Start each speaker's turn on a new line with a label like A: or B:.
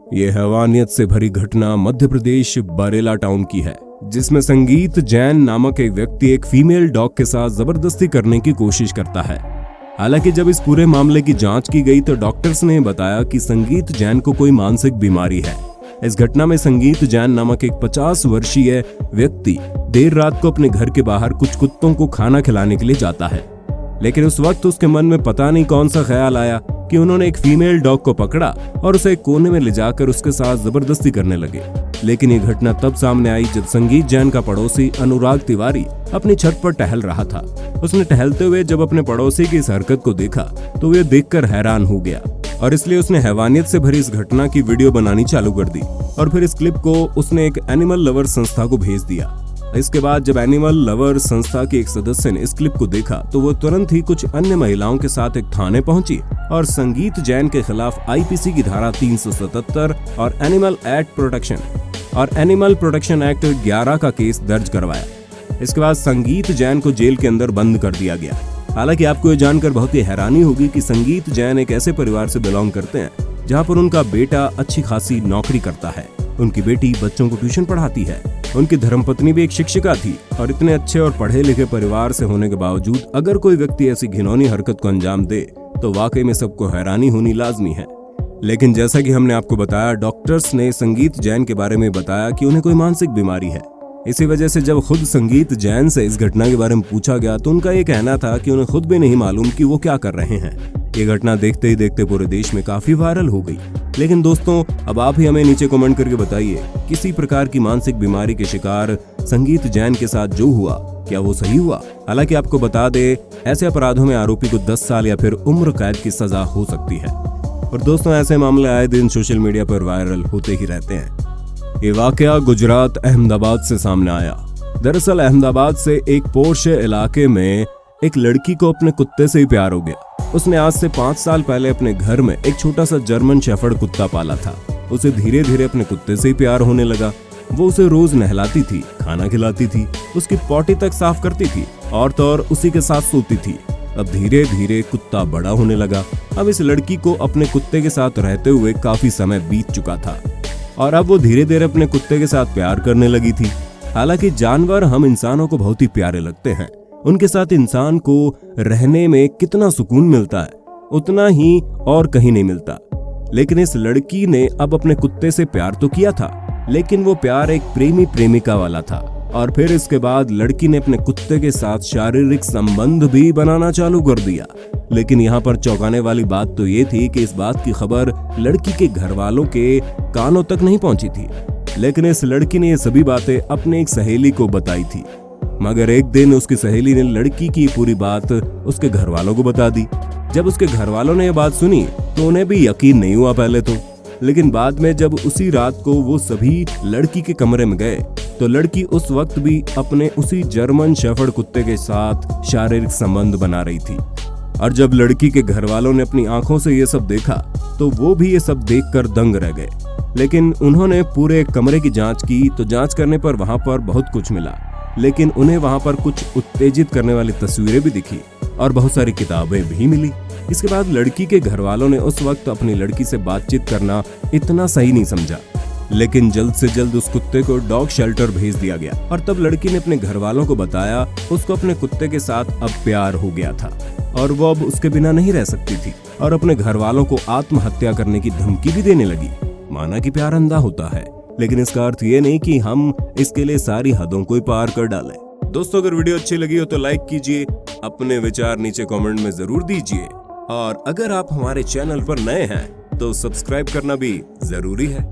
A: ये हैवानियत से भरी घटना मध्य प्रदेश बरेला टाउन की है, जिसमें संगीत जैन नामक एक व्यक्ति एक फीमेल डॉग के साथ जबरदस्ती करने की कोशिश करता है। हालांकि जब इस पूरे मामले की जांच की गई तो डॉक्टर्स ने बताया कि संगीत जैन को कोई मानसिक बीमारी है। इस घटना में संगीत जैन नामक एक 50 वर्षीय व्यक्ति देर रात को अपने घर के बाहर कुछ कुत्तों को खाना खिलाने के लिए जाता है, लेकिन उस वक्त उसके मन में पता नहीं कौन सा ख्याल आया कि उन्होंने एक फीमेल डॉग को पकड़ा और उसे एक कोने में ले जाकर उसके साथ जबरदस्ती करने लगे। लेकिन ये घटना तब सामने आई जब संगीत जैन का पड़ोसी अनुराग तिवारी अपनी छत पर टहल रहा था। उसने टहलते हुए जब अपने पड़ोसी की इस हरकत को देखा तो वह देखकर हैरान हो गया और इसलिए उसने हैवानियत से भरी इस घटना की वीडियो बनानी चालू कर दी और फिर इस क्लिप को उसने एक एनिमल लवर संस्था को भेज दिया। इसके बाद जब एनिमल लवर संस्था के एक सदस्य ने इस क्लिप को देखा तो वो तुरंत ही कुछ अन्य महिलाओं के साथ एक थाने पहुंची और संगीत जैन के खिलाफ आईपीसी की धारा 377 और एनिमल प्रोटेक्शन एक्ट 11 का केस दर्ज करवाया। इसके बाद संगीत जैन को जेल के अंदर बंद कर दिया गया। हालांकि आपको ये जानकर बहुत ही हैरानी होगी कि संगीत जैन एक ऐसे परिवार से बिलोंग करते हैं जहां पर उनका बेटा अच्छी खासी नौकरी करता है, उनकी बेटी बच्चों को ट्यूशन पढ़ाती है, उनकी धर्मपत्नी भी एक शिक्षिका थी और इतने अच्छे और पढ़े लिखे परिवार से होने के बावजूद अगर कोई व्यक्ति ऐसी घिनौनी हरकत को अंजाम दे तो वाकई में सबको हैरानी होनी लाजमी है। लेकिन जैसा कि हमने आपको बताया, डॉक्टर्स ने संगीत जैन के बारे में बताया कि उन्हें कोई मानसिक बीमारी है। इसी वजह से जब खुद संगीत जैन से इस घटना के बारे में पूछा गया तो उनका ये कहना था कि उन्हें खुद भी नहीं मालूम कि वो क्या कर रहे हैं। ये घटना देखते ही देखते पूरे देश में काफी वायरल हो गई। लेकिन दोस्तों, अब आप ही हमें नीचे कमेंट करके बताइए, किसी प्रकार की मानसिक बीमारी के शिकार संगीत जैन के साथ जो हुआ क्या वो सही हुआ? हालांकि आपको बता दे, ऐसे अपराधों में आरोपी को 10 साल या फिर उम्र कैद की सजा हो सकती है। और दोस्तों, ऐसे मामले आए दिन सोशल मीडिया पर वायरल होते ही रहते हैं। ये वाकया गुजरात अहमदाबाद से सामने आया। दरअसल अहमदाबाद से एक पोर्श इलाके में एक लड़की को अपने कुत्ते से ही प्यार हो गया। उसने आज से 5 साल पहले अपने घर में एक छोटा सा जर्मन शेफर्ड कुत्ता पाला था। उसे धीरे धीरे अपने कुत्ते से ही प्यार होने लगा। वो उसे रोज नहलाती थी, खाना खिलाती थी, उसकी पॉटी तक साफ करती थी और तो और उसी के साथ सोती थी। अब धीरे धीरे कुत्ता बड़ा होने लगा। अब इस लड़की को अपने कुत्ते के साथ रहते हुए काफी समय बीत चुका था और अब वो धीरे धीरे अपने कुत्ते के साथ प्यार करने लगी थी। हालांकि जानवर हम इंसानों को बहुत ही प्यारे लगते हैं, उनके साथ इंसान को रहने में कितना सुकून मिलता है उतना ही और कहीं नहीं मिलता। लेकिन इस लड़की ने अब अपने कुत्ते से प्यार तो किया था, लेकिन वो प्यार एक प्रेमी प्रेमिका वाला था। और फिर इसके बाद लड़की ने अपने कुत्ते के साथ शारीरिक संबंध भी बनाना चालू कर दिया। लेकिन यहाँ पर चौंकाने वाली बात तो ये थी कि इस बात की खबर लड़की के घर वालों के कानों तक नहीं पहुंची थी। लेकिन इस लड़की ने ये सभी बातें अपने एक सहेली को बताई थी, मगर एक दिन उसकी सहेली ने लड़की की पूरी बात उसके घर वालों को बता दी। जब उसके घर वालों ने ये बात सुनी तो उन्हें भी यकीन नहीं हुआ पहले तो, लेकिन बाद में जब उसी रात को वो सभी लड़की के कमरे में गए तो लड़की उस वक्त भी अपने उसी जर्मन शेफर्ड कुत्ते के साथ शारीरिक संबंध बना रही थी। और जब लड़की के घर वालों ने अपनी आंखों से ये सब देखा तो वो भी ये सब देखकर दंग रह गए। लेकिन उन्होंने पूरे कमरे की जांच की तो जांच करने पर वहां पर बहुत कुछ मिला, लेकिन उन्हें वहां पर कुछ उत्तेजित करने वाली तस्वीरें भी दिखी और बहुत सारी किताबें भी मिली। इसके बाद लड़की के घर वालों ने उस वक्त अपनी लड़की से बातचीत करना इतना सही नहीं समझा, लेकिन जल्द से जल्द उस कुत्ते को डॉग शेल्टर भेज दिया गया। और तब लड़की ने अपने घर वालों को बताया उसको अपने कुत्ते के साथ अब प्यार हो गया था और वो अब उसके बिना नहीं रह सकती थी और अपने घर वालों को आत्महत्या करने की धमकी भी देने लगी। माना कि प्यार अंधा होता है, लेकिन इसका अर्थ ये नहीं कि हम इसके लिए सारी हदों को पार कर डालें। दोस्तों, अगर वीडियो अच्छी लगी हो तो लाइक कीजिए, अपने विचार नीचे कमेंट में जरूर दीजिए और अगर आप हमारे चैनल पर नए हैं तो सब्सक्राइब करना भी जरूरी है।